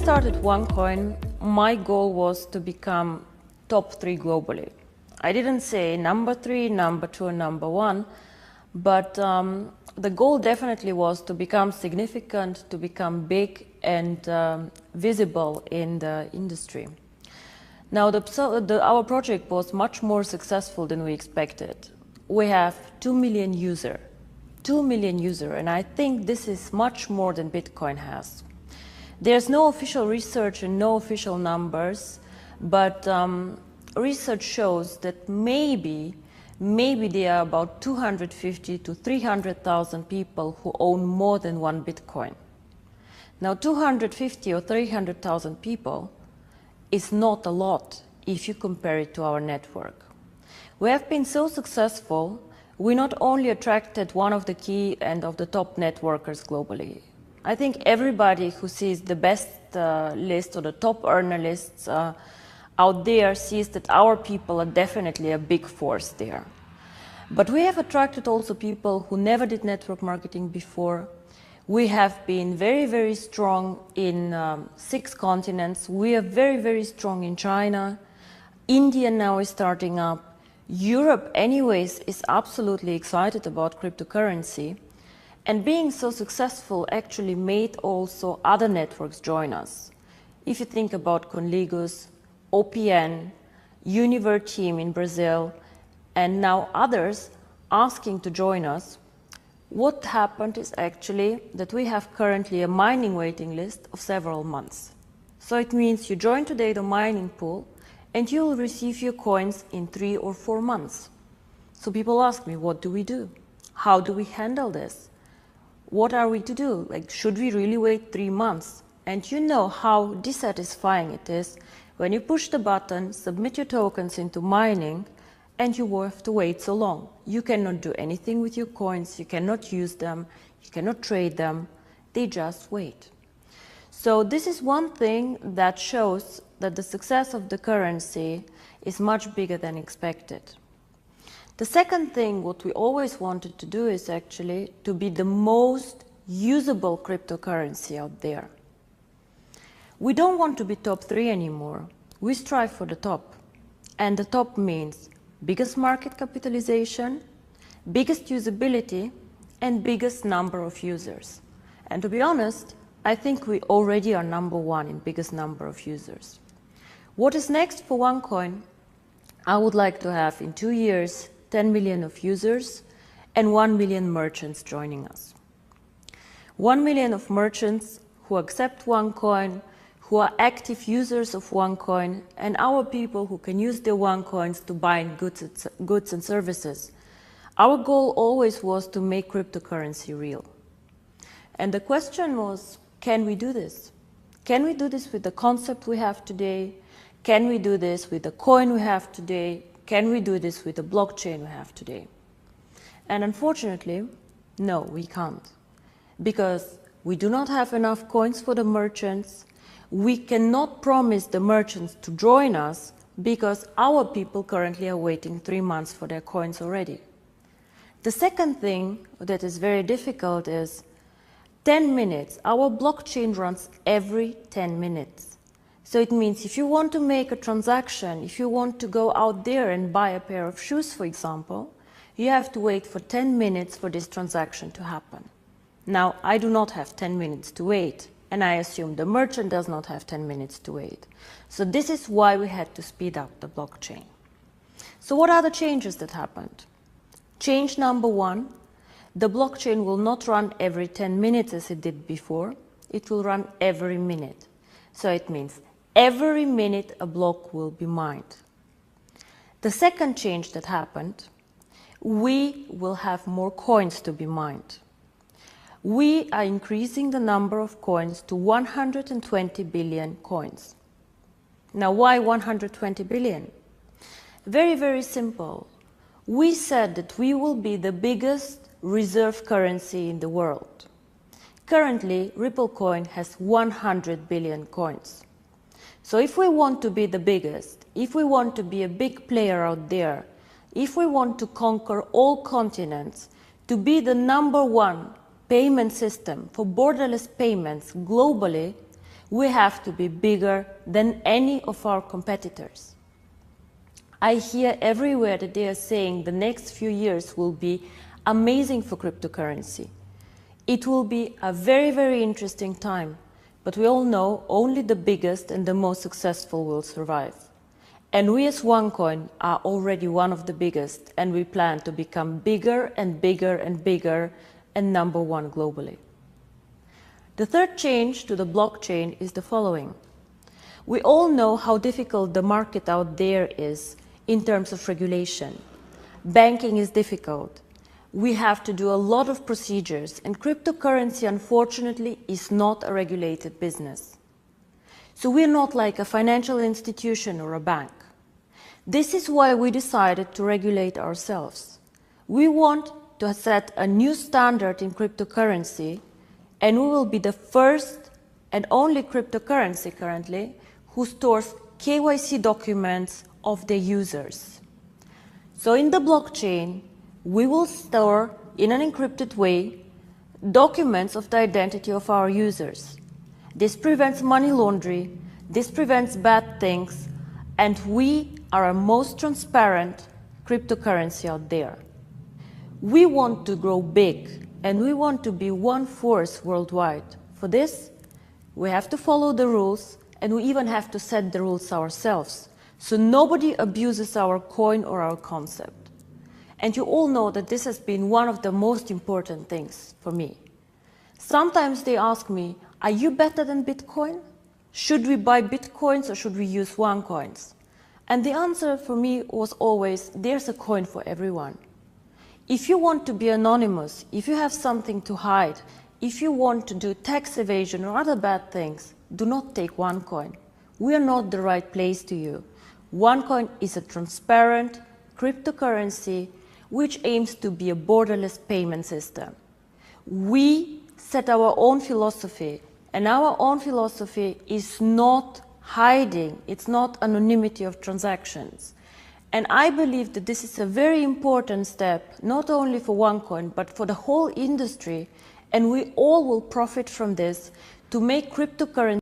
started Onecoin, my goal was to become top 3 globally. I didn't say number 3, number 2, and number 1, but the goal definitely was to become significant, to become big and visible in the industry. Now, our project was much more successful than we expected. We have 2 million users, and I think this is much more than Bitcoin has. There's no official research and no official numbers, but research shows that maybe there are about 250 to 300,000 people who own more than one Bitcoin. Now, 250 or 300,000 people is not a lot if you compare it to our network. We have been so successful, we not only attracted one of the key and of the top networkers globally. I think everybody who sees the best list or the top earner lists out there sees that our people are definitely a big force there. But we have attracted also people who never did network marketing before. We have been very, very strong in 6 continents. We are very, very strong in China. India now is starting up. Europe anyways is absolutely excited about cryptocurrency. And being so successful actually made also other networks join us. If you think about Negocios, OPN, Univer team in Brazil, and now others asking to join us, what happened is actually that we have currently a mining waiting list of several months. So it means you join today the mining pool and you will receive your coins in 3 or 4 months. So people ask me, what do we do? How do we handle this? What are we to do? Like, should we really wait 3 months? And you know how dissatisfying it is when you push the button, submit your tokens into mining, and you have to wait so long. You cannot do anything with your coins, you cannot use them, you cannot trade them, they just wait. So this is one thing that shows that the success of the currency is much bigger than expected. The second thing, what we always wanted to do is actually to be the most usable cryptocurrency out there. We don't want to be top 3 anymore. We strive for the top. And the top means biggest market capitalization, biggest usability, and biggest number of users. And to be honest, I think we already are number 1 in biggest number of users. What is next for Onecoin? I would like to have in 2 years 10 million of users and 1 million merchants joining us. 1 million of merchants who accept Onecoin, who are active users of Onecoin, and our people who can use their Onecoins to buy goods and services. Our goal always was to make cryptocurrency real. And the question was, can we do this? Can we do this with the concept we have today? Can we do this with the coin we have today? Can we do this with the blockchain we have today? And unfortunately, no, we can't. Because we do not have enough coins for the merchants. We cannot promise the merchants to join us because our people currently are waiting 3 months for their coins already. The second thing that is very difficult is 10 minutes. Our blockchain runs every 10 minutes. So it means if you want to make a transaction, if you want to go out there and buy a pair of shoes, for example, you have to wait for 10 minutes for this transaction to happen. Now, I do not have 10 minutes to wait, and I assume the merchant does not have 10 minutes to wait. So this is why we had to speed up the blockchain. So what are the changes that happened? Change number 1, the blockchain will not run every 10 minutes as it did before. It will run every minute. So it means every minute a block will be mined. The second change that happened, we will have more coins to be mined. We are increasing the number of coins to 120 billion coins. Now, why 120 billion? Very, very simple. We said that we will be the biggest reserve currency in the world. Currently, Ripple coin has 100 billion coins. So if we want to be the biggest, if we want to be a big player out there, if we want to conquer all continents, to be the #1 payment system for borderless payments globally, We have to be bigger than any of our competitors. I hear everywhere that they are saying the next few years will be amazing for cryptocurrency. It will be a very, very interesting time, but we all know only the biggest and the most successful will survive. And we as Onecoin are already one of the biggest, and we plan to become bigger and bigger and bigger and number one globally. The third change to the blockchain is the following. We all know how difficult the market out there is in terms of regulation. Banking is difficult. We have to do a lot of procedures, and cryptocurrency, unfortunately, is not a regulated business. So we're not like a financial institution or a bank. This is why we decided to regulate ourselves. We want to set a new standard in cryptocurrency, and we will be the first and only cryptocurrency currently who stores KYC documents of their users. So in the blockchain, we will store in an encrypted way documents of the identity of our users. This prevents money laundering, this prevents bad things, and we are a most transparent cryptocurrency out there. We want to grow big, and we want to be one force worldwide. For this, we have to follow the rules, and we even have to set the rules ourselves, so nobody abuses our coin or our concept. And you all know that this has been one of the most important things for me. Sometimes they ask me, are you better than Bitcoin? Should we buy Bitcoins or should we use Onecoins? And the answer for me was always, there's a coin for everyone. If you want to be anonymous, if you have something to hide, if you want to do tax evasion or other bad things, do not take Onecoin. We are not the right place to you. Onecoin is a transparent cryptocurrency which aims to be a borderless payment system. We set our own philosophy, and our own philosophy is not hiding, it's not anonymity of transactions. And I believe that this is a very important step, not only for Onecoin, but for the whole industry, and we all will profit from this to make cryptocurrency